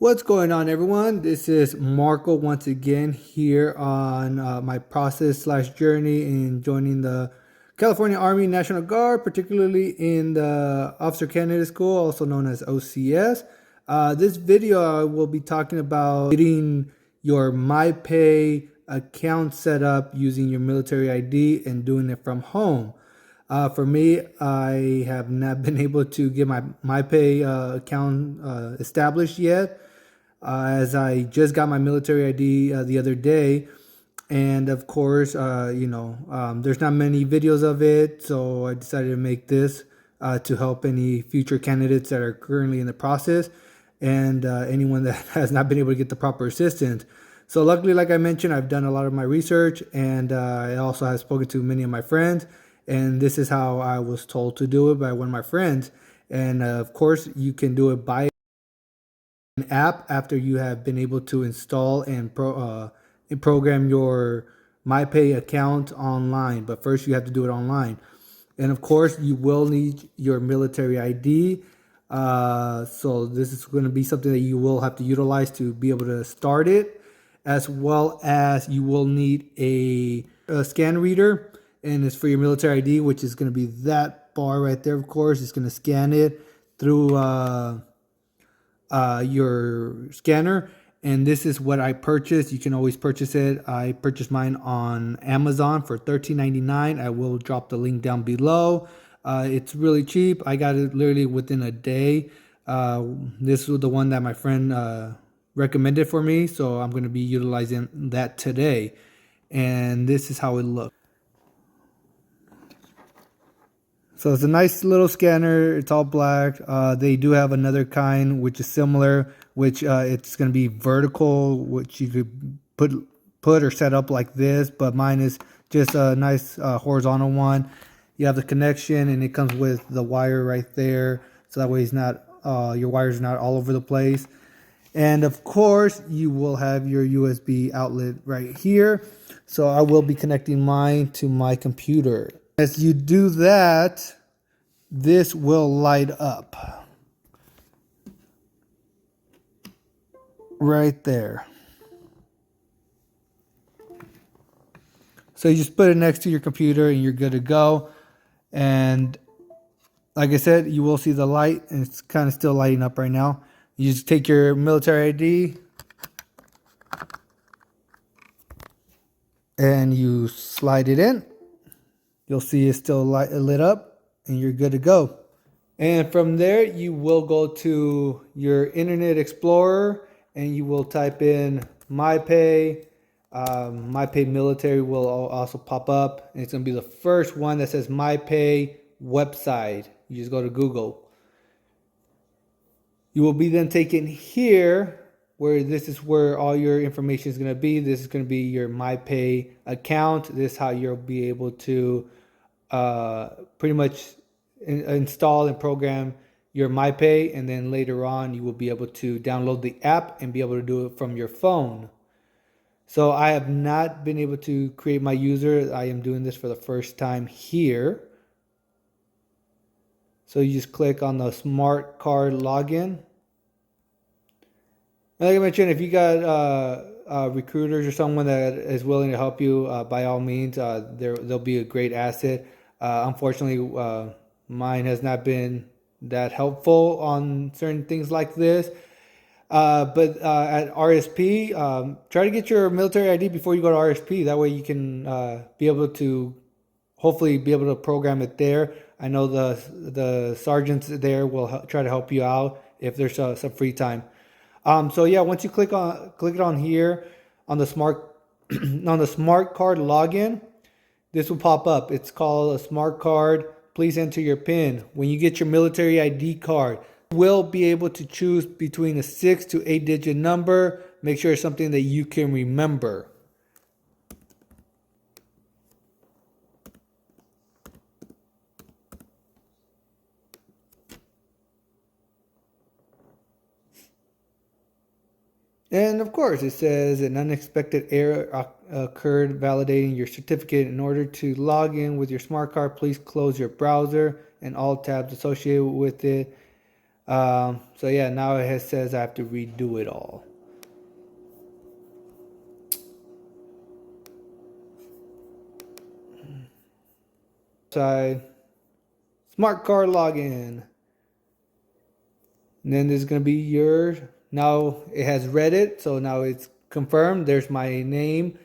What's going on, everyone? This is Marco once again here on my process/journey in joining the California Army National Guard, particularly in the Officer Candidate School, also known as OCS. This video I will be talking about getting your myPay account set up using your military ID and doing it from home. For me, I have not been able to get my myPay account established yet, as I just got my military ID the other day. And of course, there's not many videos of it, so I decided to make this to help any future candidates that are currently in the process and anyone that has not been able to get the proper assistance. So luckily, like I mentioned, I've done a lot of my research, and I also have spoken to many of my friends, and this is how I was told to do it by one of my friends. And of course, you can do it by an app after you have been able to install and program your myPay account online. But first, you have to do it online. And of course, you will need your military ID. So this is going to be something that you will have to utilize to be able to start it, as well as you will need a scan reader, and it's for your military ID, which is going to be that bar right there. Of course, it's going to scan it through your scanner. And this is what I purchased. You can always purchase it. I purchased mine on Amazon for $13.99. I will drop the link down below. It's really cheap. I got it literally within a day. This was the one that my friend recommended for me, so I'm going to be utilizing that today. And this is how it looks. So it's a nice little scanner. It's all black. They do have another kind which is similar, which it's going to be vertical, which you could put or set up like this, but mine is just a nice horizontal one. You have the connection, and it comes with the wire right there, so that way it's not your wires are not all over the place. And of course, you will have your USB outlet right here. So I will be connecting mine to my computer. As you do that, this will light up right there. So you just put it next to your computer and you're good to go. And like I said, you will see the light, and it's kind of still lighting up right now. You just take your military ID and you slide it in. You'll see it's still lit up, and you're good to go. And from there, you will go to your Internet Explorer, and you will type in myPay. myPay Military will also pop up, and it's going to be the first one that says myPay website. You just go to Google. You will be then taken here, where this is where all your information is going to be. This is going to be your myPay account. This is how you'll be able to pretty much install and program your myPay, and then later on you will be able to download the app and be able to do it from your phone. So I have not been able to create my user. I am doing this for the first time here. So you just click on the smart card login. Like I mentioned, if you got recruiters or someone that is willing to help you, by all means, they'll be a great asset. Unfortunately, mine has not been that helpful on certain things like this. But at RSP, try to get your military ID before you go to RSP. That way you can be able to hopefully be able to program it there. I know the sergeants there will try to help you out if there's some free time. So yeah, once you click it on here on the smart on the smart card login, this will pop up. It's called a smart card. Please enter your PIN. When you get your military ID card, you will be able to choose between a 6 to 8 digit number. Make sure it's something that you can remember. And of course, it says an unexpected error occurred validating your certificate. In order to log in with your smart card, please close your browser and all tabs associated with it. So yeah, now it says I have to redo it all. Side, smart card login. And then there's gonna be your, now it has read it, so now it's confirmed. There's my name,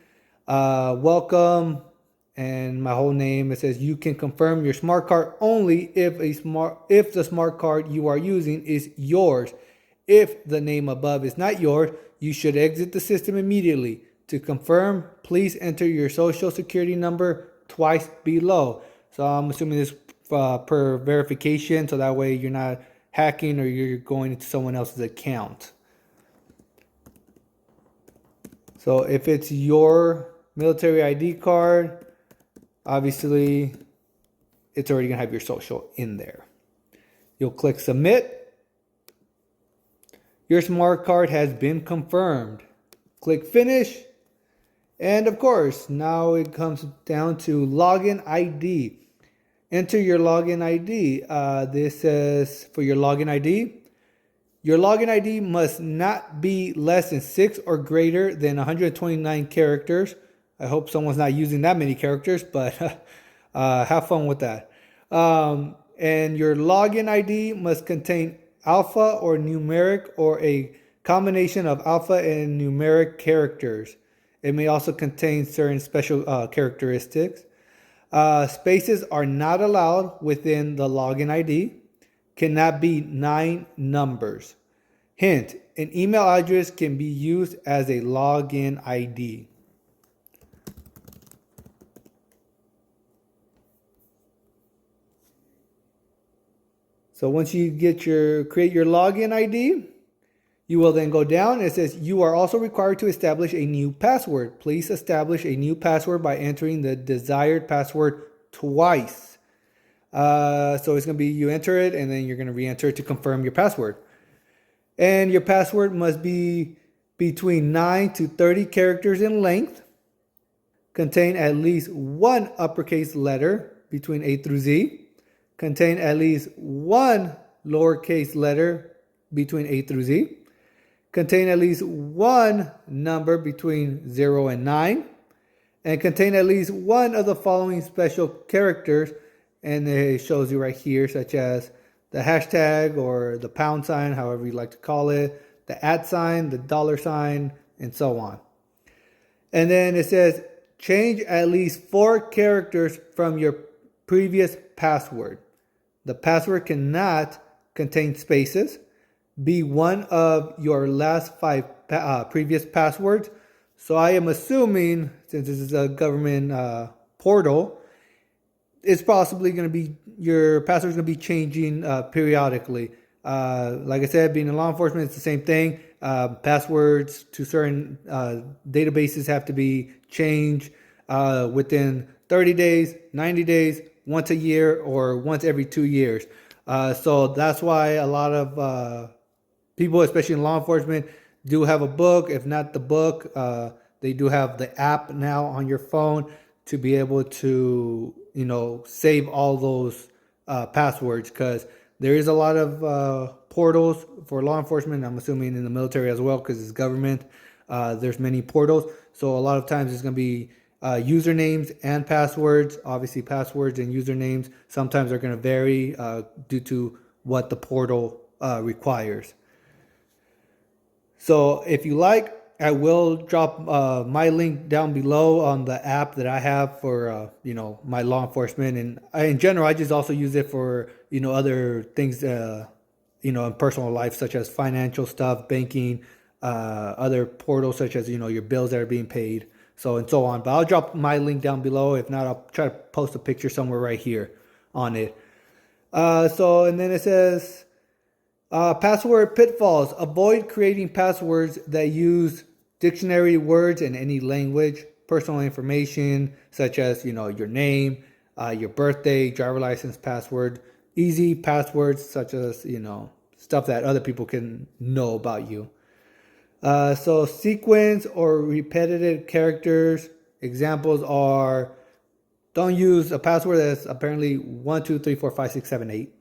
welcome, and my whole name. It says you can confirm your smart card only if the smart card you are using is yours. If the name above is not yours, you should exit the system immediately. To confirm, please enter your social security number twice below. So I'm assuming this per verification, so that way you're not hacking or you're going into someone else's account. So if it's your military ID card, obviously it's already gonna have your social in there. You'll click submit. Your smart card has been confirmed. Click finish. And of course, now it comes down to login ID. Enter your login ID. This says for your login ID, your login ID must not be less than 6 or greater than 129 characters. I hope someone's not using that many characters, but have fun with that. And your login ID must contain alpha or numeric or a combination of alpha and numeric characters. It may also contain certain special characteristics. Spaces are not allowed within the login ID. Cannot be 9 numbers. Hint, an email address can be used as a login ID. So once you create your login ID, you will then go down. It says you are also required to establish a new password. Please establish a new password by entering the desired password twice. So it's going to be you enter it and then you're going to re-enter it to confirm your password. And your password must be between 9 to 30 characters in length, contain at least one uppercase letter between A through Z, contain at least one lowercase letter between A through Z, contain at least one number between 0 and 9, and contain at least one of the following special characters. And it shows you right here, such as the hashtag or the pound sign, however you like to call it, the @ sign, the $sign, and so on. And then it says change at least 4 characters from your previous password. The password cannot contain spaces, be one of your last 5 previous passwords. So I am assuming, since this is a government portal, it's possibly going to be, your password's going to be changing periodically. Like I said, being in law enforcement, it's the same thing. Passwords to certain databases have to be changed within 30 days, 90 days, once a year, or once every 2 years. So that's why a lot of people, especially in law enforcement, do have a book. If not the book, they do have the app now on your phone to be able to, save all those passwords, because there is a lot of portals for law enforcement. I'm assuming in the military as well, because it's government. There's many portals. So a lot of times it's going to be usernames and passwords. Obviously, passwords and usernames sometimes are going to vary due to what the portal requires. So if you like, I will drop my link down below on the app that I have for my law enforcement, and in general, I just also use it for other things in personal life, such as financial stuff, banking, other portals such as your bills that are being paid, and so on. But I'll drop my link down below. If not, I'll try to post a picture somewhere right here on it. And then it says password pitfalls. Avoid creating passwords that use dictionary words in any language, personal information such as your name, your birthday, driver license password, easy passwords such as stuff that other people can know about you. So sequence or repetitive characters. Examples are, don't use a password that's apparently 1 2 3 4 5 6 7 8,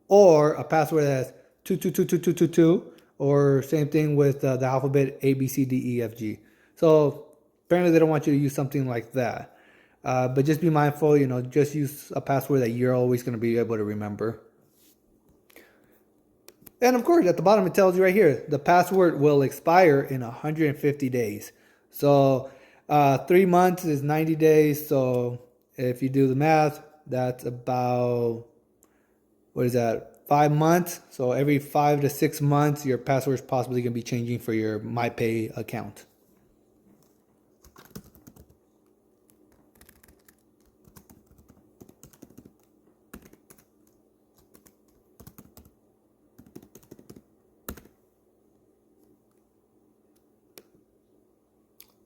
or a password that's 2222222, or same thing with the alphabet A, B, C, D, E, F, G. So apparently they don't want you to use something like that. But just be mindful, just use a password that you're always going to be able to remember. And of course, at the bottom, it tells you right here, the password will expire in 150 days. So 3 months is 90 days. So if you do the math, that's about, what is that, 5 months. So every 5 to 6 months, your password is possibly going to be changing for your myPay account.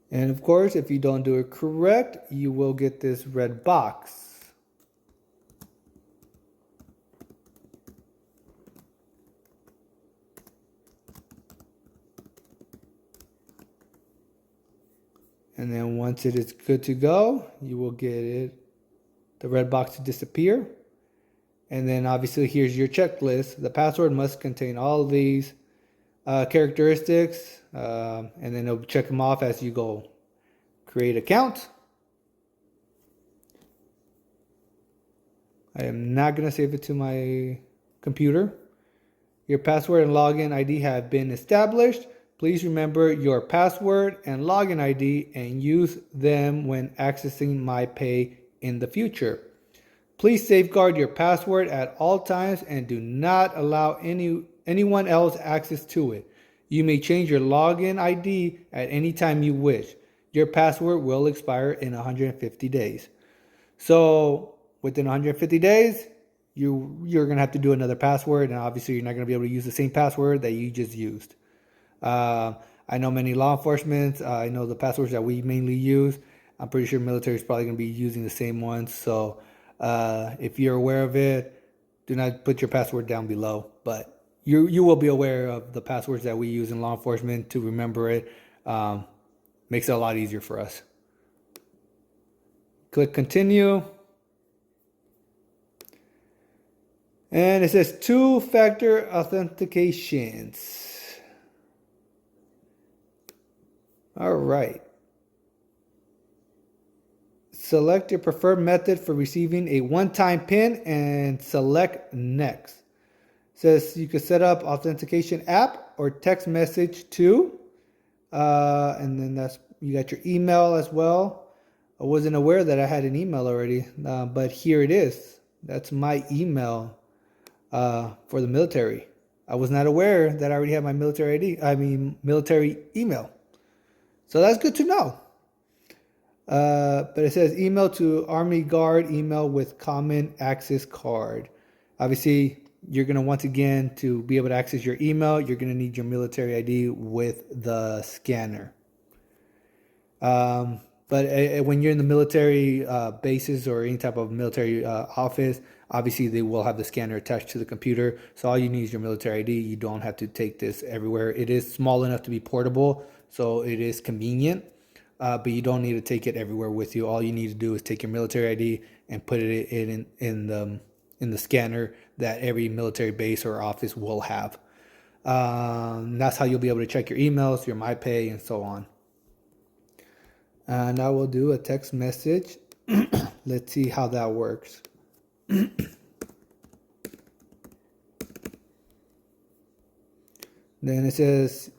And of course, if you don't do it correct, you will get this red box. And then once it is good to go, you will get the red box to disappear. And then obviously here's your checklist. The password must contain all of these characteristics, and then it'll check them off as you go. Create account. I am not going to save it to my computer. Your password and login ID have been established. Please remember your password and login ID and use them when accessing myPay in the future. Please safeguard your password at all times and do not allow anyone else access to it. You may change your login ID at any time you wish. Your password will expire in 150 days. So within 150 days, you're going to have to do another password, and obviously you're not going to be able to use the same password that you just used. I know many law enforcement, I know the passwords that we mainly use. I'm pretty sure military is probably going to be using the same ones. So if you're aware of it, do not put your password down below. But you will be aware of the passwords that we use in law enforcement. To remember it makes it a lot easier for us. Click continue. And it says two-factor authentications. All right. Select your preferred method for receiving a one-time PIN and select next. It says you can set up authentication app or text message to, and then you got your email as well. I wasn't aware that I had an email already, but here it is. That's my email for the military. I was not aware that I already had my military email. So that's good to know. But it says email to Army Guard email with common access card. Obviously, you're going to, once again, to be able to access your email, you're going to need your military ID with the scanner. But when you're in the military bases or any type of military office, obviously they will have the scanner attached to the computer. So all you need is your military ID. You don't have to take this everywhere. It is small enough to be portable, so it is convenient. But you don't need to take it everywhere with you. All you need to do is take your military ID and put it in the scanner that every military base or office will have. That's how you'll be able to check your emails, your myPay, and so on. And I will do a text message. Let's see how that works. Then it says,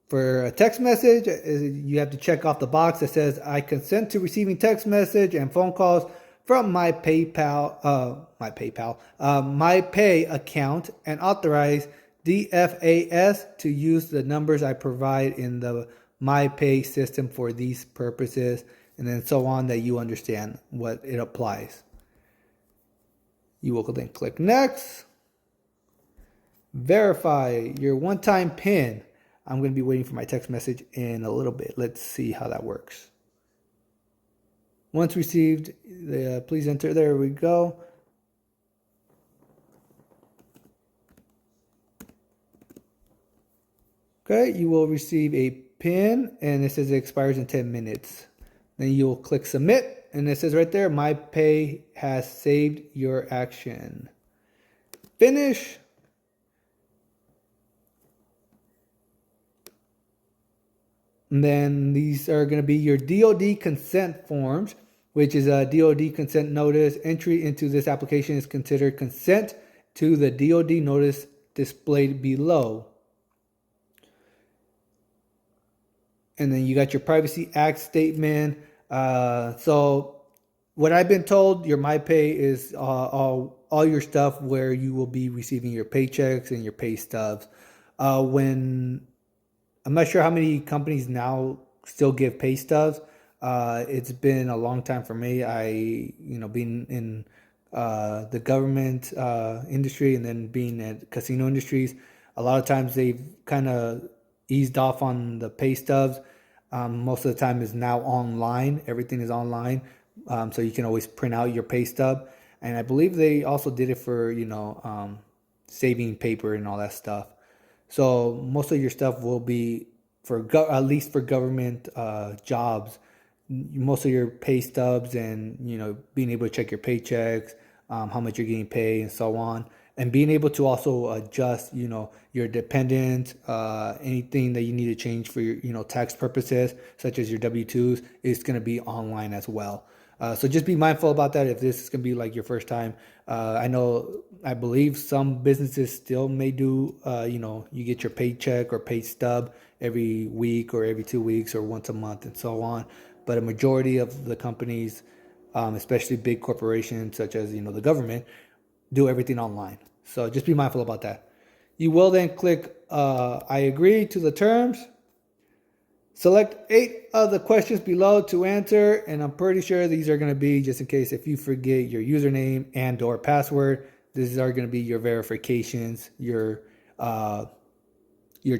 for a text message, you have to check off the box that says, I consent to receiving text message and phone calls from my myPay account and authorize DFAS to use the numbers I provide in the myPay system for these purposes, and then so on, that you understand what it applies. You will then click next. Verify your one-time PIN. I'm going to be waiting for my text message in a little bit. Let's see how that works. Once received, please enter. There we go. Okay, you will receive a PIN, and it says it expires in 10 minutes. Then you'll click submit, and it says right there, myPay has saved your action. Finish. And then these are going to be your DoD consent forms, which is a DoD consent notice. Entry into this application is considered consent to the DoD notice displayed below. And then you got your Privacy Act statement. So what I've been told, your myPay is all your stuff where you will be receiving your paychecks and your pay stubs. When I'm not sure how many companies now still give pay stubs. It's been a long time for me. Being in the government industry and then being at casino industries, a lot of times they've kind of eased off on the pay stubs. Most of the time is now online. Everything is online, so you can always print out your pay stub. And I believe they also did it for saving paper and all that stuff. So most of your stuff will be at least for government jobs. Most of your pay stubs and being able to check your paychecks, how much you're getting paid, and so on, and being able to also adjust your dependent, anything that you need to change for your tax purposes, such as your W-2s, is going to be online as well. So just be mindful about that if this is going to be like your first time. I believe some businesses still may do, you get your paycheck or pay stub every week or every 2 weeks or once a month and so on. But a majority of the companies, especially big corporations such as, the government, do everything online. So just be mindful about that. You will then click I agree to the terms. Select 8 of the questions below to answer, and I'm pretty sure these are going to be, just in case if you forget your username and or password, these are going to be your verifications, your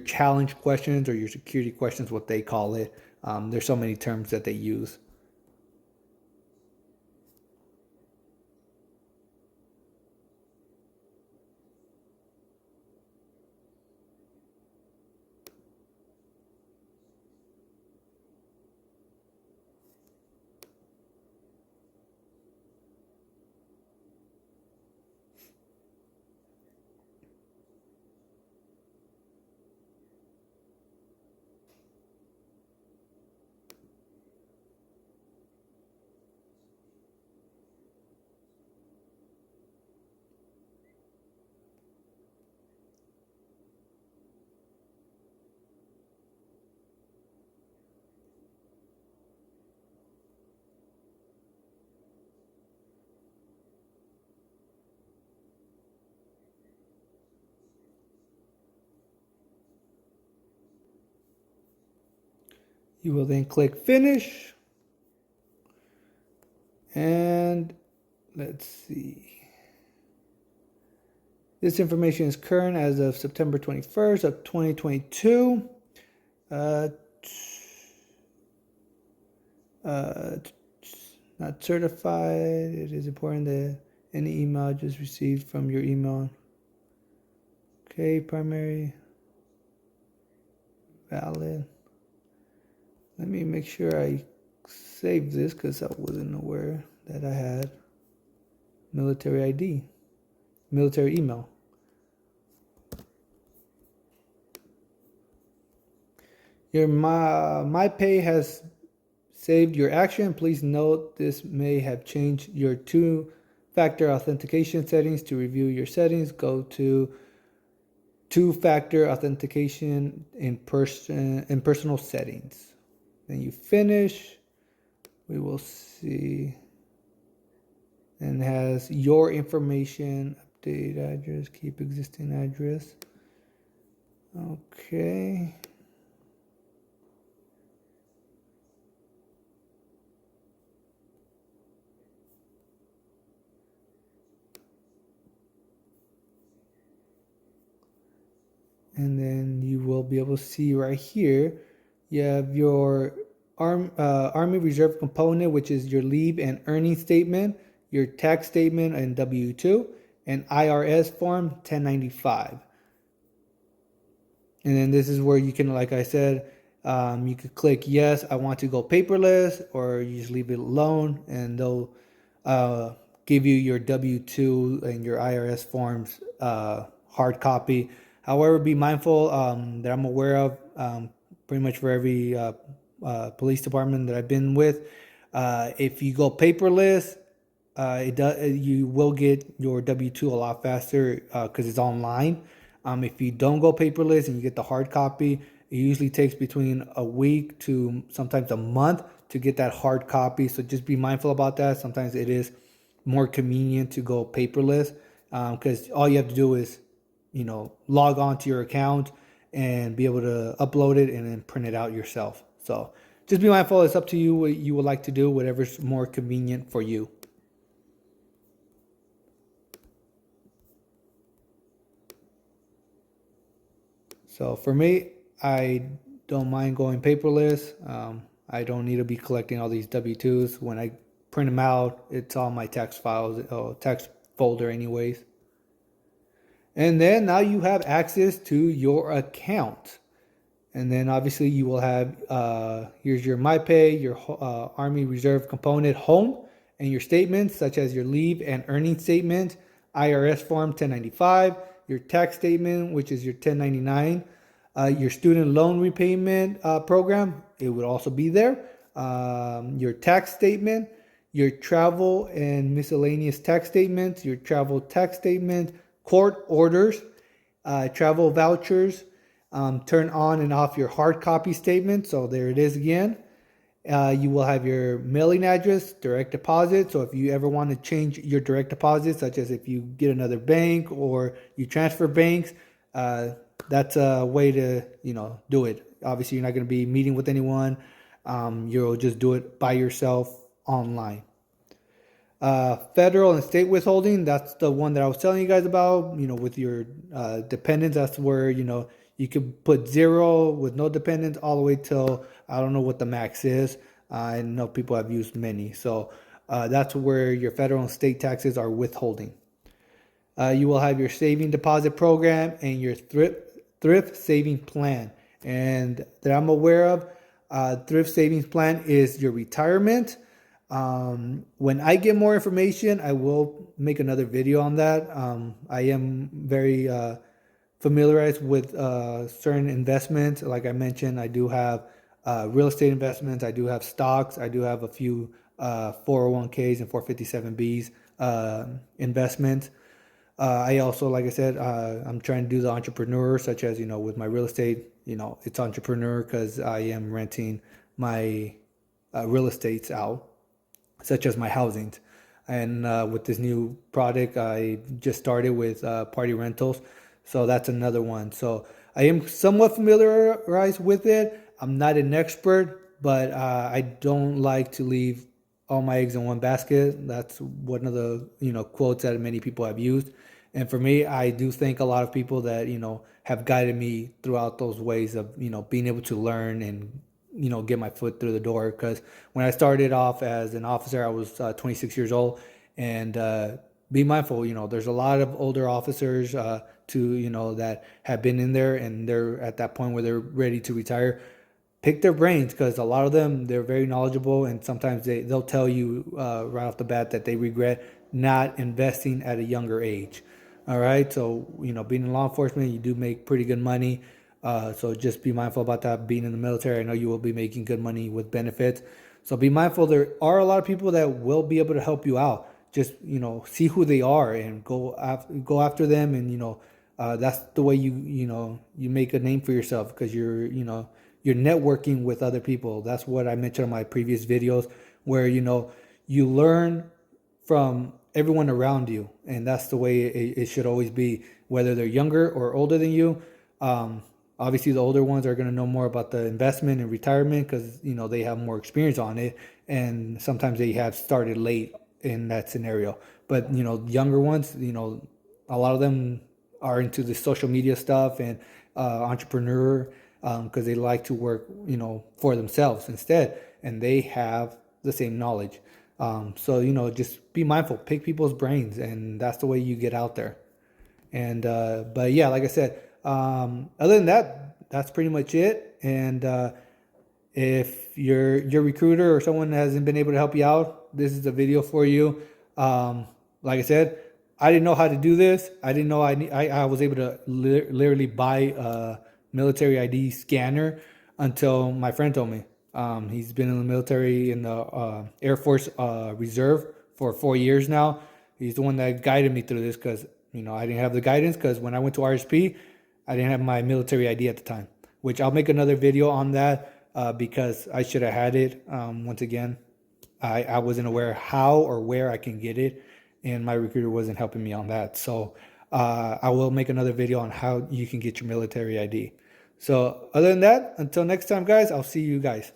challenge questions or your security questions, what they call it. There's so many terms that they use. You will then click finish, and let's see. This information is current as of September 21st of 2022. Uh, uh, Not certified. It is important that any email just received from your email. Okay, primary valid. Let me make sure I save this because I wasn't aware that I had military ID, military email. Your myPay has saved your action. Please note this may have changed your two-factor authentication settings. To review your settings, go to two-factor authentication in personal settings. Then you finish. We will see. And it has your information, update address, keep existing address. Okay. And then you will be able to see right here, you have your Army Reserve component, which is your leave and earning statement, your tax statement and W-2, and IRS form 1095. And then this is where you can, like I said, you could click yes, I want to go paperless, or you just leave it alone, and they'll give you your W-2 and your IRS forms hard copy. However, be mindful that I'm aware of. pretty much for every police department that I've been with. If you go paperless, you will get your W-2 a lot faster because it's online. If you don't go paperless and you get the hard copy, it usually takes between a week to sometimes a month to get that hard copy. So just be mindful about that. Sometimes it is more convenient to go paperless because all you have to do is, log on to your account and be able to upload it and then print it out yourself. So just be mindful. It's up to you what you would like to do, whatever's more convenient for you. So for me, I don't mind going paperless. I don't need to be collecting all these W-2s. When I print them out, it's all my tax files, tax folder anyways. And then now you have access to your account. And then obviously you will have, here's your myPay, your Army Reserve component home, and your statements such as your leave and earning statement, IRS form 1095, your tax statement, which is your 1099, your student loan repayment program, it would also be there, your tax statement, your travel and miscellaneous tax statements, your travel tax statement, court orders, travel vouchers, turn on and off your hard copy statement. So there it is again. You will have your mailing address, direct deposit. So if you ever want to change your direct deposit, such as if you get another bank or you transfer banks, that's a way to, do it. Obviously, you're not going to be meeting with anyone. You'll just do it by yourself online. Federal and state withholding, that's the one that I was telling you guys about, with your dependents. That's where, you could put 0 with no dependents all the way till, I don't know what the max is. I know people have used many. So that's where your federal and state taxes are withholding. You will have your saving deposit program and your thrift saving plan. And that I'm aware of, thrift savings plan is your retirement. When I get more information, I will make another video on that. I am very familiarized with certain investments. Like I mentioned, I do have real estate investments. I do have stocks. I do have a few 401ks and 457bs investments. I also, like I said, I'm trying to do the entrepreneur, such as, with my real estate, it's entrepreneur because I am renting my real estates out, such as my housings. And with this new product, I just started with party rentals. So that's another one. So I am somewhat familiarized with it. I'm not an expert, but I don't like to leave all my eggs in one basket. That's one of the, quotes that many people have used. And for me, I do thank a lot of people that, have guided me throughout those ways of, being able to learn and, get my foot through the door. Because when I started off as an officer, I was 26 years old. And be mindful, there's a lot of older officers that have been in there and they're at that point where they're ready to retire. Pick their brains because a lot of them, they're very knowledgeable, and sometimes they'll tell you right off the bat that they regret not investing at a younger age. All right. So, being in law enforcement, you do make pretty good money. So just be mindful about that. Being in the military, I know you will be making good money with benefits. So be mindful. There are a lot of people that will be able to help you out. Just, see who they are and go after them. And, that's the way you make a name for yourself because you're networking with other people. That's what I mentioned in my previous videos where, you learn from everyone around you. And that's the way it should always be, whether they're younger or older than you. Obviously, the older ones are going to know more about the investment and retirement because, they have more experience on it. And sometimes they have started late in that scenario. But, younger ones, a lot of them are into the social media stuff and entrepreneur because they like to work, for themselves instead. And they have the same knowledge. So, just be mindful, pick people's brains, and that's the way you get out there. And, but yeah, like I said, other than that, that's pretty much it. And, if your recruiter or someone hasn't been able to help you out, this is a video for you. Like I said, I didn't know how to do this. I didn't know I was able to literally buy a military ID scanner. until my friend told me. He's been in the military in the Air Force Reserve for 4 years now. He's the one that guided me through this because I didn't have the guidance because when I went to RSP, I didn't have my military ID at the time. Which I'll make another video on that because I should have had it. Once again, I wasn't aware how or where I can get it, and my recruiter wasn't helping me on that. So I will make another video on how you can get your military ID. So other than that, until next time, guys, I'll see you guys.